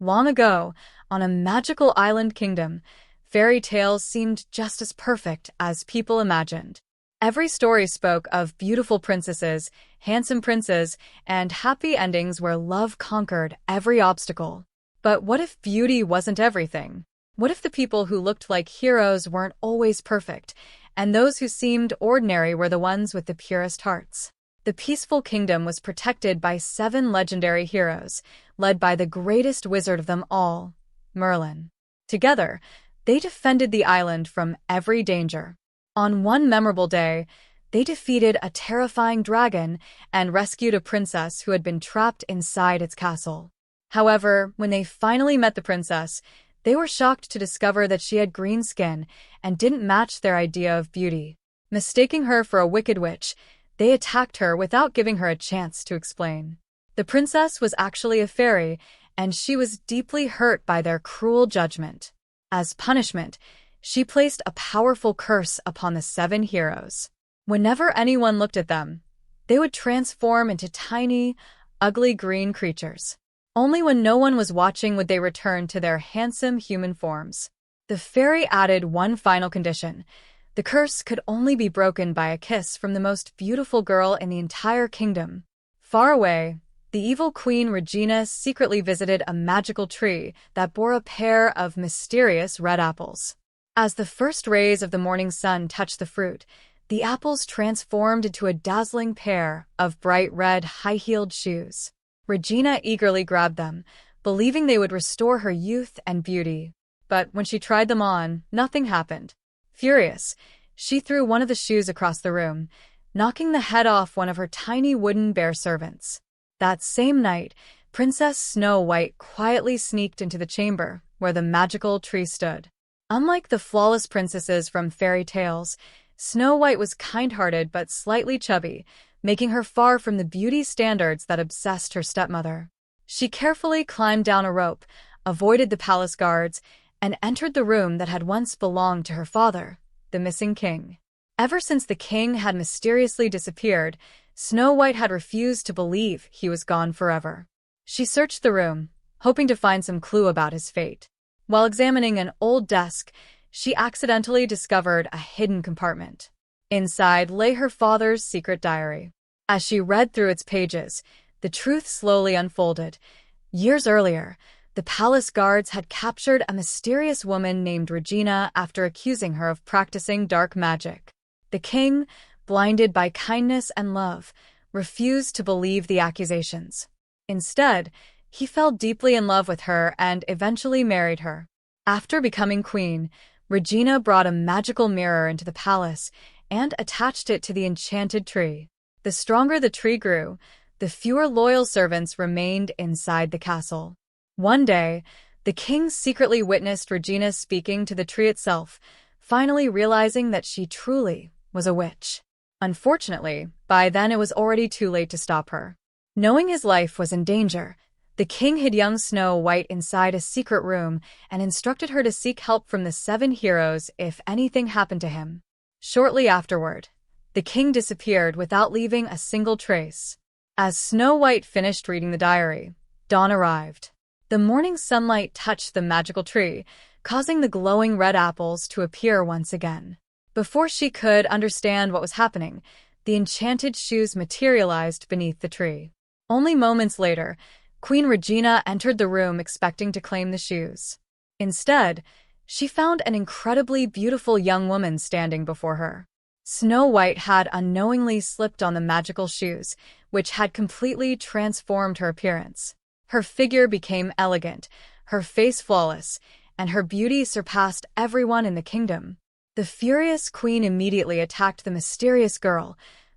Long ago, on a magical island kingdom, fairy tales seemed just as perfect as people imagined. Every story spoke of beautiful princesses, handsome princes, and happy endings where love conquered every obstacle. But what if beauty wasn't everything? What if the people who looked like heroes weren't always perfect, and those who seemed ordinary were the ones with the purest hearts? The peaceful kingdom was protected by 7 legendary heroes, led by the greatest wizard of them all, Merlin. Together, they defended the island from every danger. On one memorable day, they defeated a terrifying dragon and rescued a princess who had been trapped inside its castle. However, when they finally met the princess, they were shocked to discover that she had green skin and didn't match their idea of beauty. Mistaking her for a wicked witch, they attacked her without giving her a chance to explain. The princess was actually a fairy, and she was deeply hurt by their cruel judgment. As punishment, she placed a powerful curse upon the 7 heroes. Whenever anyone looked at them, they would transform into tiny, ugly green creatures. Only when no one was watching would they return to their handsome human forms. The fairy added one final condition. The curse could only be broken by a kiss from the most beautiful girl in the entire kingdom. Far away, the evil Queen Regina secretly visited a magical tree that bore a pair of mysterious red apples. As the first rays of the morning sun touched the fruit, the apples transformed into a dazzling pair of bright red high-heeled shoes. Regina eagerly grabbed them, believing they would restore her youth and beauty. But when she tried them on, nothing happened. Furious, she threw one of the shoes across the room, knocking the head off one of her tiny wooden bear servants. That same night, Princess Snow White quietly sneaked into the chamber where the magical tree stood. Unlike the flawless princesses from fairy tales, Snow White was kind-hearted but slightly chubby, making her far from the beauty standards that obsessed her stepmother. She carefully climbed down a rope, avoided the palace guards, and entered the room that had once belonged to her father, the missing king. Ever since the king had mysteriously disappeared, Snow White had refused to believe he was gone forever. She searched the room, hoping to find some clue about his fate. While examining an old desk, she accidentally discovered a hidden compartment. Inside lay her father's secret diary. As she read through its pages, the truth slowly unfolded. Years earlier, the palace guards had captured a mysterious woman named Regina after accusing her of practicing dark magic. The king, blinded by kindness and love, refused to believe the accusations. Instead, he fell deeply in love with her and eventually married her. After becoming queen, Regina brought a magical mirror into the palace and attached it to the enchanted tree. The stronger the tree grew, the fewer loyal servants remained inside the castle. One day, the king secretly witnessed Regina speaking to the tree itself, finally realizing that she truly was a witch. Unfortunately, by then it was already too late to stop her. Knowing his life was in danger, the king hid young Snow White inside a secret room and instructed her to seek help from the 7 heroes if anything happened to him. Shortly afterward, the king disappeared without leaving a single trace. As Snow White finished reading the diary, dawn arrived. The morning sunlight touched the magical tree, causing the glowing red apples to appear once again. Before she could understand what was happening, the enchanted shoes materialized beneath the tree. Only moments later, Queen Regina entered the room expecting to claim the shoes. Instead, she found an incredibly beautiful young woman standing before her. Snow White had unknowingly slipped on the magical shoes, which had completely transformed her appearance. Her figure became elegant, her face flawless, and her beauty surpassed everyone in the kingdom. The furious queen immediately attacked the mysterious girl,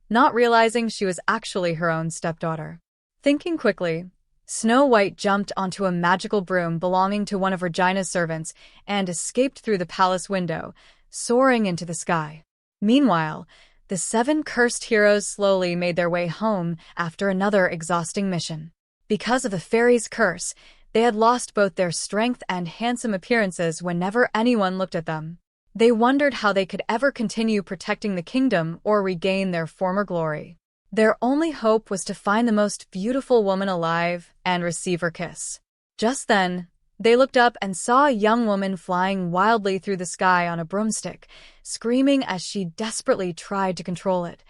not realizing she was actually her own stepdaughter. Thinking quickly, Snow White jumped onto a magical broom belonging to one of Regina's servants and escaped through the palace window, soaring into the sky. Meanwhile, the 7 cursed heroes slowly made their way home after another exhausting mission. Because of the fairy's curse, they had lost both their strength and handsome appearances whenever anyone looked at them. They wondered how they could ever continue protecting the kingdom or regain their former glory. Their only hope was to find the most beautiful woman alive and receive her kiss. Just then, They looked up and saw a young woman flying wildly through the sky on a broomstick, screaming as she desperately tried to control it.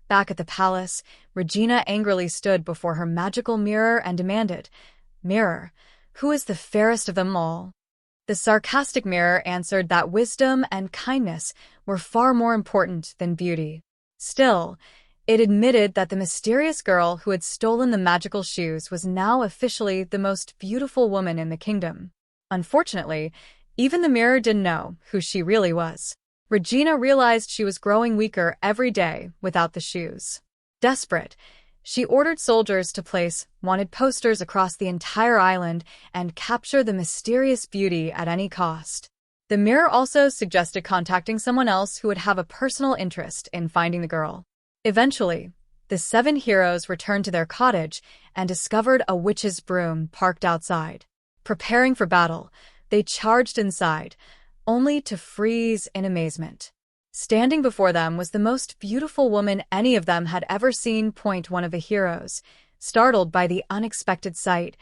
Back at the palace, Regina angrily stood before her magical mirror and demanded, "Mirror, who is the fairest of them all?" The sarcastic mirror answered that wisdom and kindness were far more important than beauty. Still, it admitted that the mysterious girl who had stolen the magical shoes was now officially the most beautiful woman in the kingdom. Unfortunately, even the mirror didn't know who she really was. Regina realized she was growing weaker every day without the shoes. Desperate, she ordered soldiers to place wanted posters across the entire island and capture the mysterious beauty at any cost. The mirror also suggested contacting someone else who would have a personal interest in finding the girl. Eventually, the 7 heroes returned to their cottage and discovered a witch's broom parked outside. Preparing for battle, they charged inside, only to freeze in amazement. Standing before them was the most beautiful woman any of them had ever seen. One of the heroes, startled by the unexpected sight,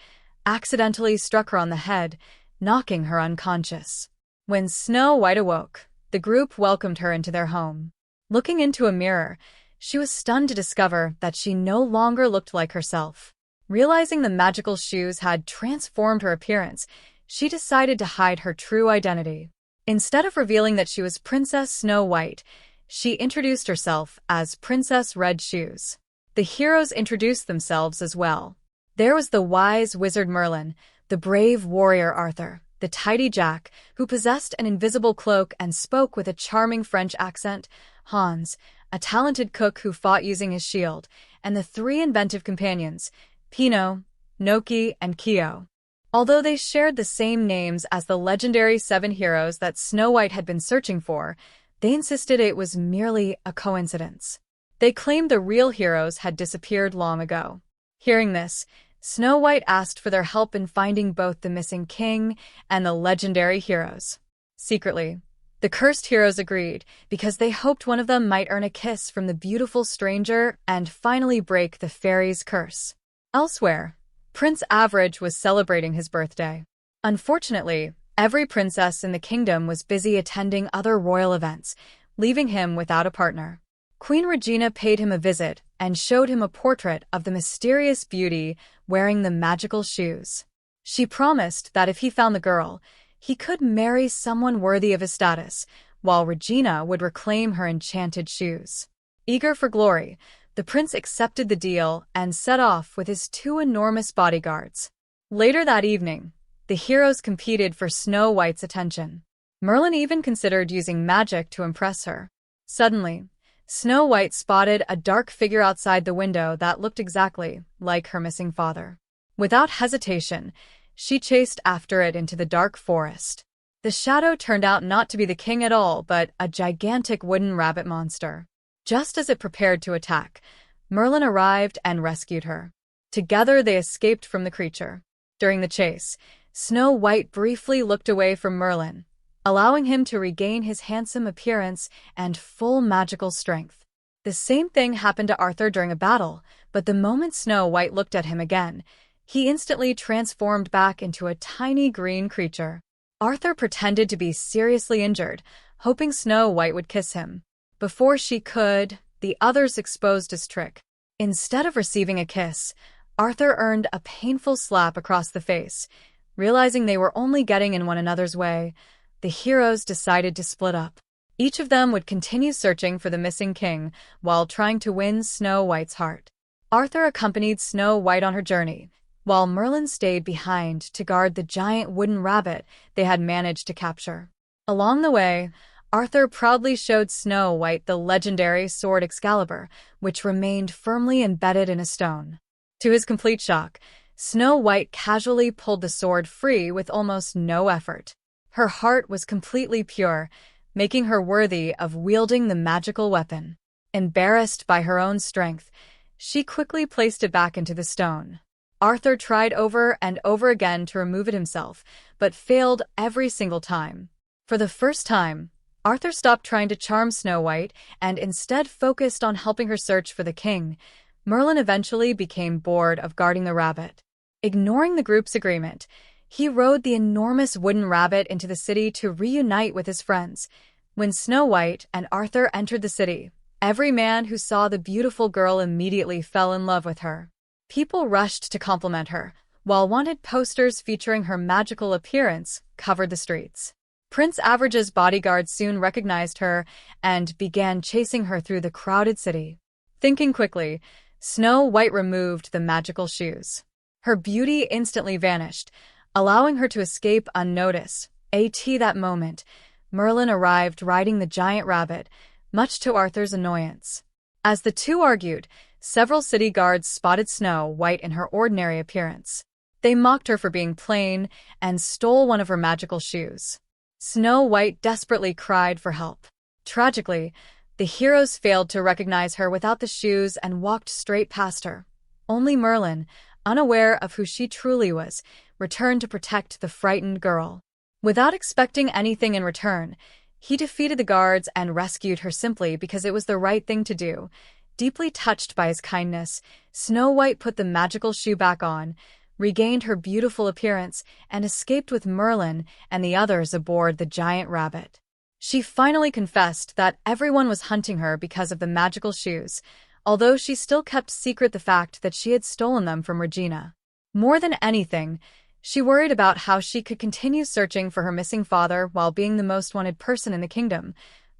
accidentally struck her on the head, knocking her unconscious. When Snow White awoke, the group welcomed her into their home. Looking into a mirror, she was stunned to discover that she no longer looked like herself. Realizing the magical shoes had transformed her appearance, she decided to hide her true identity. Instead of revealing that she was Princess Snow White, she introduced herself as Princess Red Shoes. The heroes introduced themselves as well. There was the wise wizard Merlin, the brave warrior Arthur, the tidy Jack, who possessed an invisible cloak and spoke with a charming French accent, Hans, a talented cook who fought using his shield, and the 3 inventive companions, Pino, Noki, and Kyo. Although they shared the same names as the legendary 7 heroes that Snow White had been searching for, they insisted it was merely a coincidence. They claimed the real heroes had disappeared long ago. Hearing this, Snow White asked for their help in finding both the missing king and the legendary heroes. Secretly, the cursed heroes agreed because they hoped one of them might earn a kiss from the beautiful stranger and finally break the fairy's curse. Elsewhere, Prince Average was celebrating his birthday. Unfortunately, every princess in the kingdom was busy attending other royal events, leaving him without a partner. Queen Regina paid him a visit and showed him a portrait of the mysterious beauty wearing the magical shoes. She promised that if he found the girl, he could marry someone worthy of his status, while Regina would reclaim her enchanted shoes. Eager for glory, the prince accepted the deal and set off with his 2 enormous bodyguards. Later that evening, the heroes competed for Snow White's attention. Merlin even considered using magic to impress her. Suddenly, Snow White spotted a dark figure outside the window that looked exactly like her missing father. Without hesitation, she chased after it into the dark forest. The shadow turned out not to be the king at all, but a gigantic wooden rabbit monster. Just as it prepared to attack, Merlin arrived and rescued her. Together they escaped from the creature. During the chase, Snow White briefly looked away from Merlin, allowing him to regain his handsome appearance and full magical strength. The same thing happened to Arthur during a battle, but the moment Snow White looked at him again, he instantly transformed back into a tiny green creature. Arthur pretended to be seriously injured, hoping Snow White would kiss him. Before she could, the others exposed his trick. Instead of receiving a kiss, Arthur earned a painful slap across the face. Realizing they were only getting in one another's way, the heroes decided to split up. Each of them would continue searching for the missing king while trying to win Snow White's heart. Arthur accompanied Snow White on her journey, while Merlin stayed behind to guard the giant wooden rabbit they had managed to capture. Along the way, Arthur proudly showed Snow White the legendary sword Excalibur, which remained firmly embedded in a stone. To his complete shock, Snow White casually pulled the sword free with almost no effort. Her heart was completely pure, making her worthy of wielding the magical weapon. Embarrassed by her own strength, she quickly placed it back into the stone. Arthur tried over and over again to remove it himself, but failed every single time. For the first time, Arthur stopped trying to charm Snow White and instead focused on helping her search for the king. Merlin eventually became bored of guarding the rabbit. Ignoring the group's agreement, He rode the enormous wooden rabbit into the city to reunite with his friends. When Snow White and Arthur entered the city, every man who saw the beautiful girl immediately fell in love with her. People rushed to compliment her, while wanted posters featuring her magical appearance covered the streets. Prince Average's bodyguards soon recognized her and began chasing her through the crowded city. Thinking quickly, Snow White removed the magical shoes. Her beauty instantly vanished, allowing her to escape unnoticed. At that moment, Merlin arrived riding the giant rabbit, much to Arthur's annoyance. As the two argued, several city guards spotted Snow White in her ordinary appearance. They mocked her for being plain and stole one of her magical shoes. Snow White desperately cried for help. Tragically, the heroes failed to recognize her without the shoes and walked straight past her. Only Merlin, unaware of who she truly was, returned to protect the frightened girl. Without expecting anything in return, he defeated the guards and rescued her simply because it was the right thing to do. Deeply touched by his kindness, Snow White put the magical shoe back on, regained her beautiful appearance, and escaped with Merlin and the others aboard the giant rabbit. She finally confessed that everyone was hunting her because of the magical shoes, although she still kept secret the fact that she had stolen them from Regina. More than anything, she worried about how she could continue searching for her missing father while being the most wanted person in the kingdom.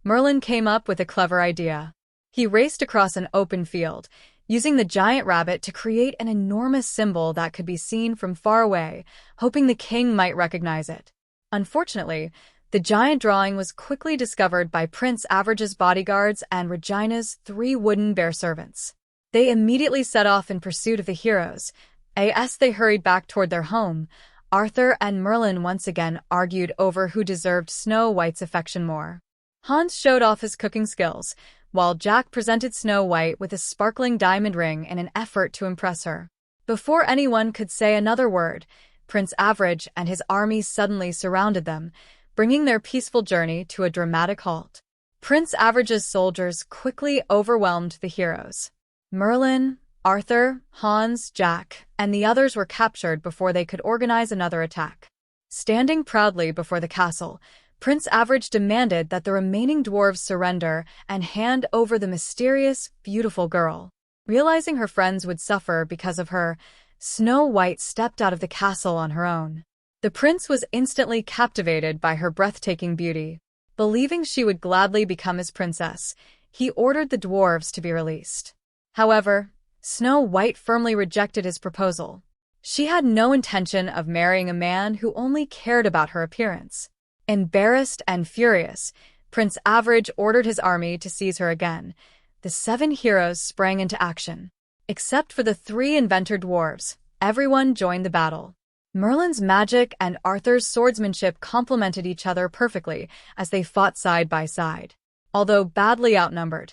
Merlin came up with a clever idea. He raced across an open field, using the giant rabbit to create an enormous symbol that could be seen from far away, hoping the king might recognize it. Unfortunately, the giant drawing was quickly discovered by Prince Average's bodyguards and Regina's 3 wooden bear servants. They immediately set off in pursuit of the heroes. As they hurried back toward their home, Arthur and Merlin once again argued over who deserved Snow White's affection more. Hans showed off his cooking skills, while Jack presented Snow White with a sparkling diamond ring in an effort to impress her. Before anyone could say another word, Prince Average and his army suddenly surrounded them, bringing their peaceful journey to a dramatic halt. Prince Average's soldiers quickly overwhelmed the heroes. Merlin, Arthur, Hans, Jack, and the others were captured before they could organize another attack. Standing proudly before the castle, Prince Average demanded that the remaining dwarves surrender and hand over the mysterious, beautiful girl. Realizing her friends would suffer because of her, Snow White stepped out of the castle on her own. The prince was instantly captivated by her breathtaking beauty. Believing she would gladly become his princess, he ordered the dwarves to be released. However, Snow White firmly rejected his proposal. She had no intention of marrying a man who only cared about her appearance. Embarrassed and furious, Prince Average ordered his army to seize her again. The 7 heroes sprang into action. Except for the 3 inventor dwarves, everyone joined the battle. Merlin's magic and Arthur's swordsmanship complemented each other perfectly as they fought side by side. Although badly outnumbered,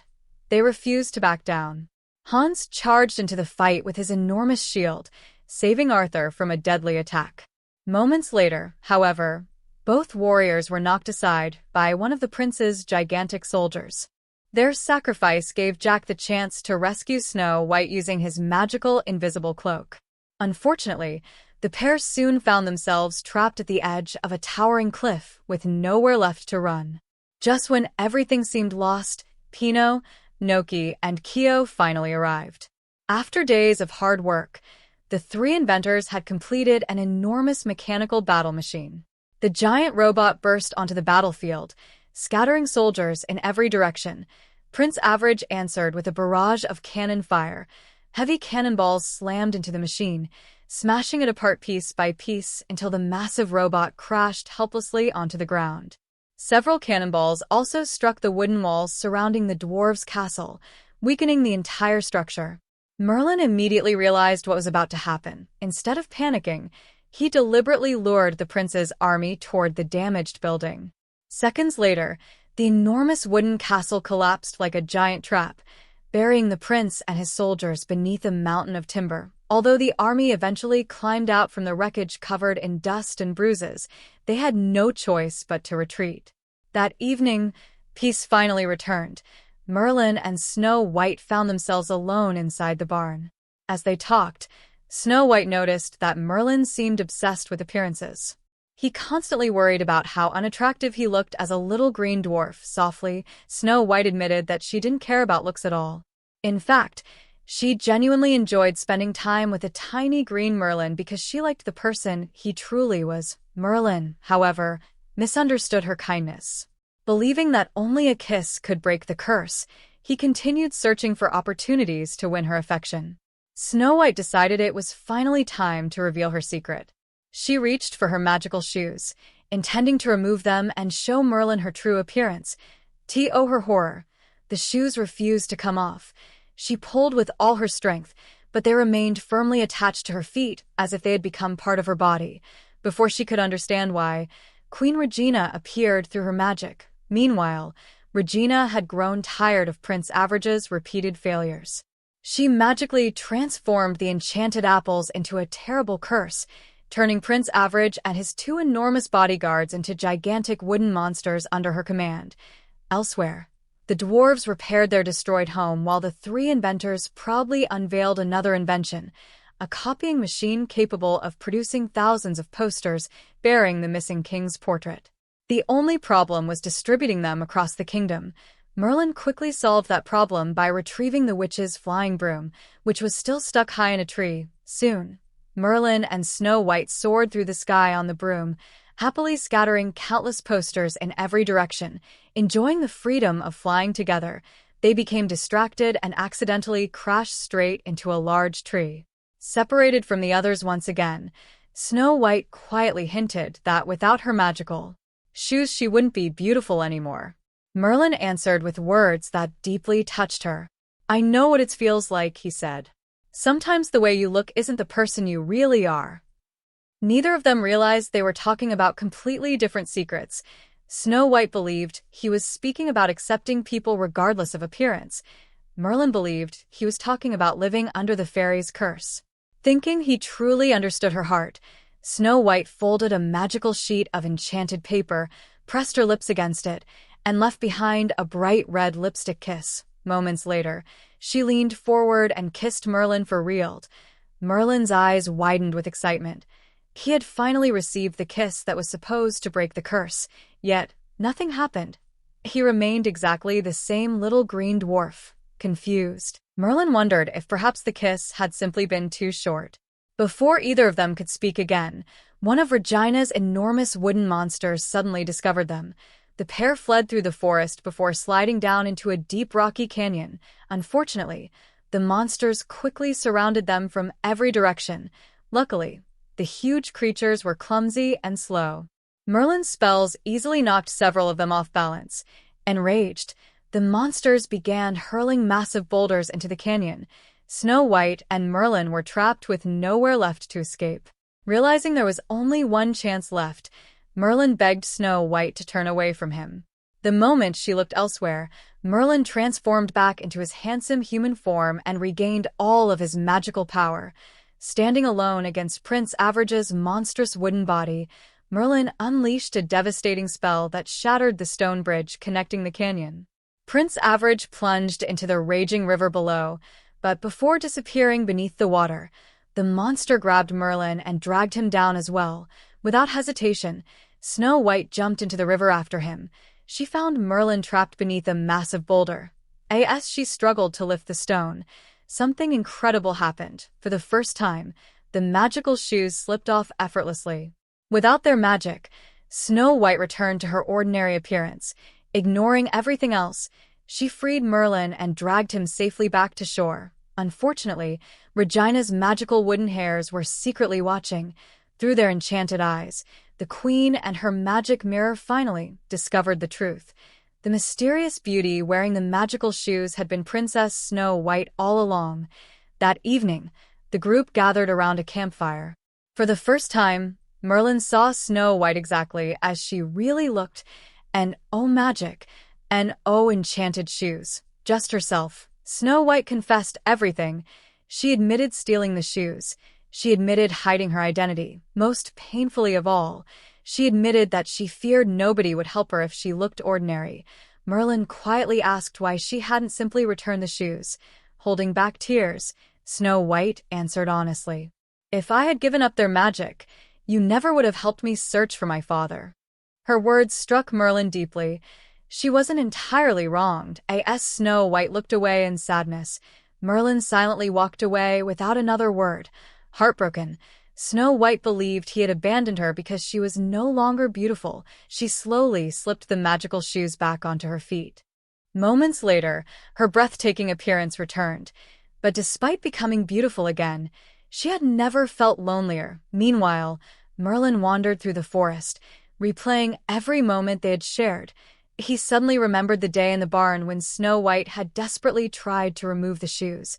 they refused to back down. Hans charged into the fight with his enormous shield, saving Arthur from a deadly attack. Moments later, however, both warriors were knocked aside by one of the prince's gigantic soldiers. Their sacrifice gave Jack the chance to rescue Snow White using his magical invisible cloak. Unfortunately, the pair soon found themselves trapped at the edge of a towering cliff with nowhere left to run. Just when everything seemed lost, Pino, Noki, and Kyo finally arrived. After days of hard work, the 3 inventors had completed an enormous mechanical battle machine. The giant robot burst onto the battlefield, scattering soldiers in every direction. Prince Average answered with a barrage of cannon fire. Heavy cannonballs slammed into the machine, smashing it apart piece by piece until the massive robot crashed helplessly onto the ground. Several cannonballs also struck the wooden walls surrounding the dwarves' castle, weakening the entire structure. Merlin immediately realized what was about to happen. Instead of panicking, he deliberately lured the prince's army toward the damaged building. Seconds later, the enormous wooden castle collapsed like a giant trap, burying the prince and his soldiers beneath a mountain of timber. Although the army eventually climbed out from the wreckage covered in dust and bruises, they had no choice but to retreat. That evening, peace finally returned. Merlin and Snow White found themselves alone inside the barn. As they talked, Snow White noticed that Merlin seemed obsessed with appearances. He constantly worried about how unattractive he looked as a little green dwarf. Softly, Snow White admitted that she didn't care about looks at all. In fact, she genuinely enjoyed spending time with a tiny green Merlin because she liked the person he truly was. Merlin, however, misunderstood her kindness. Believing that only a kiss could break the curse, he continued searching for opportunities to win her affection. Snow White decided it was finally time to reveal her secret. She reached for her magical shoes, intending to remove them and show Merlin her true appearance. To her horror, the shoes refused to come off. She pulled with all her strength, but they remained firmly attached to her feet as if they had become part of her body. Before she could understand why, Queen Regina appeared through her magic. Meanwhile, Regina had grown tired of Prince Average's repeated failures. She magically transformed the enchanted apples into a terrible curse, turning Prince Average and his two enormous bodyguards into gigantic wooden monsters under her command. Elsewhere, the dwarves repaired their destroyed home while the three inventors proudly unveiled another invention, a copying machine capable of producing thousands of posters bearing the missing king's portrait. The only problem was distributing them across the kingdom. Merlin quickly solved that problem by retrieving the witch's flying broom, which was still stuck high in a tree. Soon, Merlin and Snow White soared through the sky on the broom, happily scattering countless posters in every direction. Enjoying the freedom of flying together, they became distracted and accidentally crashed straight into a large tree. Separated from the others once again, Snow White quietly hinted that without her magical shoes she wouldn't be beautiful anymore. Merlin answered with words that deeply touched her. "I know what it feels like," he said. "Sometimes the way you look isn't the person you really are." Neither of them realized they were talking about completely different secrets. Snow White believed he was speaking about accepting people regardless of appearance. Merlin believed he was talking about living under the fairy's curse. Thinking he truly understood her heart, Snow White folded a magical sheet of enchanted paper, pressed her lips against it, and left behind a bright red lipstick kiss. Moments later, she leaned forward and kissed Merlin for real. Merlin's eyes widened with excitement. He had finally received the kiss that was supposed to break the curse, yet nothing happened. He remained exactly the same little green dwarf, confused. Merlin wondered if perhaps the kiss had simply been too short. Before either of them could speak again, one of Regina's enormous wooden monsters suddenly discovered them. The pair fled through the forest before sliding down into a deep rocky canyon. Unfortunately, the monsters quickly surrounded them from every direction. Luckily, the huge creatures were clumsy and slow. Merlin's spells easily knocked several of them off balance. Enraged, the monsters began hurling massive boulders into the canyon. Snow White and Merlin were trapped with nowhere left to escape. Realizing there was only one chance left, Merlin begged Snow White to turn away from him. The moment she looked elsewhere, Merlin transformed back into his handsome human form and regained all of his magical power. Standing alone against Prince Average's monstrous wooden body, Merlin unleashed a devastating spell that shattered the stone bridge connecting the canyon. Prince Average plunged into the raging river below, but before disappearing beneath the water, the monster grabbed Merlin and dragged him down as well. Without hesitation, Snow White jumped into the river after him. She found Merlin trapped beneath a massive boulder. As she struggled to lift the stone, something incredible happened. For the first time, the magical shoes slipped off effortlessly. Without their magic, Snow White returned to her ordinary appearance. Ignoring everything else, she freed Merlin and dragged him safely back to shore. Unfortunately, Regina's magical wooden hairs were secretly watching. Through their enchanted eyes, the queen and her magic mirror finally discovered the truth. The mysterious beauty wearing the magical shoes had been Princess Snow White all along. That evening, the group gathered around a campfire. For the first time, Merlin saw Snow White exactly as she really looked, and oh magic, and oh enchanted shoes. Just herself. Snow White confessed everything. She admitted stealing the shoes. She admitted hiding her identity. Most painfully of all, she admitted that she feared nobody would help her if she looked ordinary. Merlin quietly asked why she hadn't simply returned the shoes. Holding back tears, Snow White answered honestly. If I had given up their magic, you never would have helped me search for my father." Her words struck Merlin deeply. She wasn't entirely wronged. As Snow White looked away in sadness, Merlin silently walked away without another word. Heartbroken, Snow White believed he had abandoned her because she was no longer beautiful. She slowly slipped the magical shoes back onto her feet. Moments later, her breathtaking appearance returned. But despite becoming beautiful again, she had never felt lonelier. Meanwhile, Merlin wandered through the forest, replaying every moment they had shared. He suddenly remembered the day in the barn when Snow White had desperately tried to remove the shoes.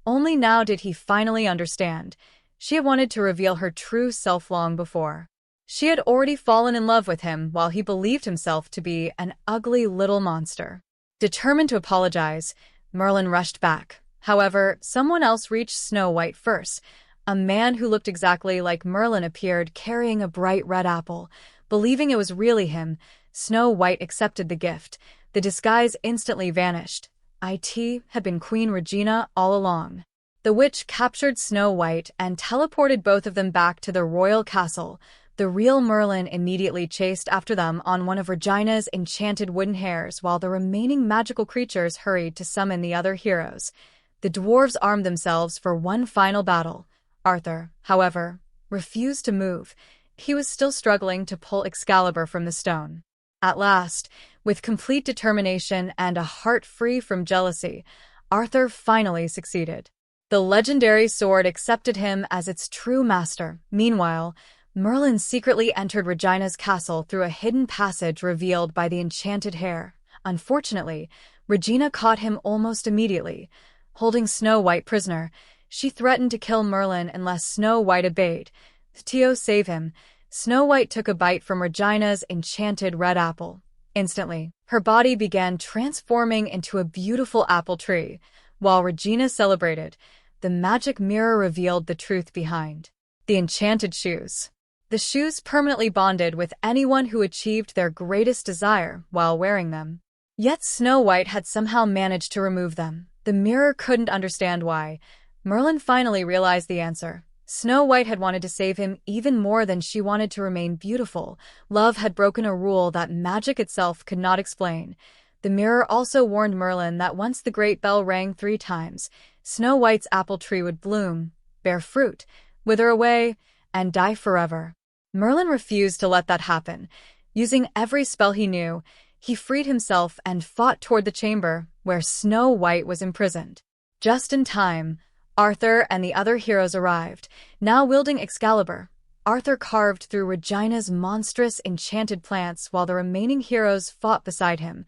Only now did he finally understand. She had wanted to reveal her true self long before. She had already fallen in love with him while he believed himself to be an ugly little monster. Determined to apologize, Merlin rushed back. However, someone else reached Snow White first. A man who looked exactly like Merlin appeared carrying a bright red apple. Believing it was really him, Snow White accepted the gift. The disguise instantly vanished. It had been Queen Regina all along. The witch captured Snow White and teleported both of them back to the royal castle. The real Merlin immediately chased after them on one of Regina's enchanted wooden hares, while the remaining magical creatures hurried to summon the other heroes. The dwarves armed themselves for one final battle. Arthur, however, refused to move. He was still struggling to pull Excalibur from the stone. At last, with complete determination and a heart free from jealousy, Arthur finally succeeded. The legendary sword accepted him as its true master. Meanwhile, Merlin secretly entered Regina's castle through a hidden passage revealed by the enchanted hare. Unfortunately, Regina caught him almost immediately. Holding Snow White prisoner, she threatened to kill Merlin unless Snow White obeyed. To save him, Snow White took a bite from Regina's enchanted red apple. Instantly, her body began transforming into a beautiful apple tree. While Regina celebrated, the magic mirror revealed the truth behind the enchanted shoes. The shoes permanently bonded with anyone who achieved their greatest desire while wearing them. Yet Snow White had somehow managed to remove them. The mirror couldn't understand why. Merlin finally realized the answer. Snow White had wanted to save him even more than she wanted to remain beautiful. Love had broken a rule that magic itself could not explain. The mirror also warned Merlin that once the great bell rang 3 times, Snow White's apple tree would bloom, bear fruit, wither away, and die forever. Merlin refused to let that happen. Using every spell he knew, he freed himself and fought toward the chamber where Snow White was imprisoned. Just in time, Arthur and the other heroes arrived. Now wielding Excalibur, Arthur carved through Regina's monstrous enchanted plants while the remaining heroes fought beside him.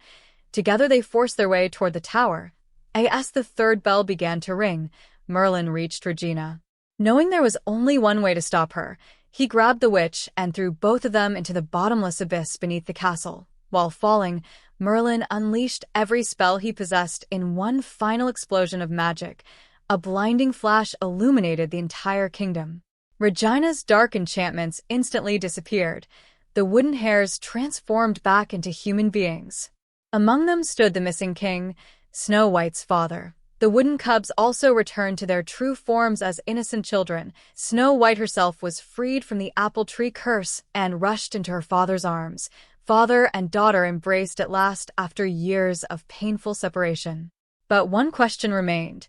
Together they forced their way toward the tower. As the 3rd bell began to ring, Merlin reached Regina. Knowing there was only one way to stop her, he grabbed the witch and threw both of them into the bottomless abyss beneath the castle. While falling, Merlin unleashed every spell he possessed in one final explosion of magic. A blinding flash illuminated the entire kingdom. Regina's dark enchantments instantly disappeared. The wooden hares transformed back into human beings. Among them stood the missing king, Snow White's father. The wooden cubs also returned to their true forms as innocent children. Snow White herself was freed from the apple tree curse and rushed into her father's arms. Father and daughter embraced at last after years of painful separation. But one question remained.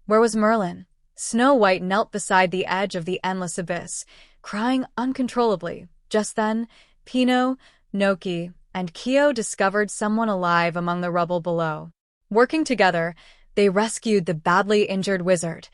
Where was Merlin? Snow White knelt beside the edge of the endless abyss, crying uncontrollably. Just then, Pino, Noki, and Kyo discovered someone alive among the rubble below. Working together, they rescued the badly injured wizard.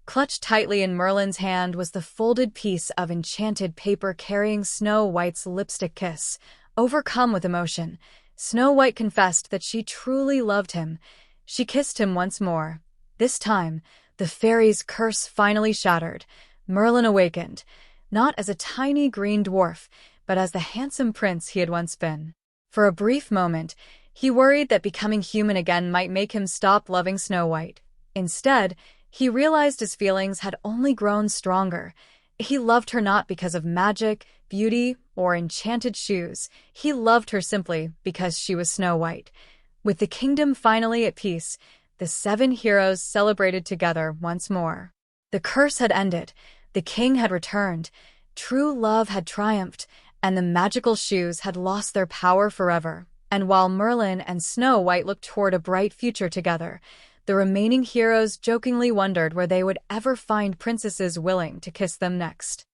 Clutched tightly in Merlin's hand was the folded piece of enchanted paper carrying Snow White's lipstick kiss. Overcome with emotion, Snow White confessed that she truly loved him. She kissed him once more. This time, the fairy's curse finally shattered. Merlin awakened, not as a tiny green dwarf, but as the handsome prince he had once been. For a brief moment, he worried that becoming human again might make him stop loving Snow White. Instead, he realized his feelings had only grown stronger. He loved her not because of magic, beauty, or enchanted shoes. He loved her simply because she was Snow White. With the kingdom finally at peace, the 7 heroes celebrated together once more. The curse had ended. The king had returned, true love had triumphed, and the magical shoes had lost their power forever. And while Merlin and Snow White looked toward a bright future together, the remaining heroes jokingly wondered where they would ever find princesses willing to kiss them next.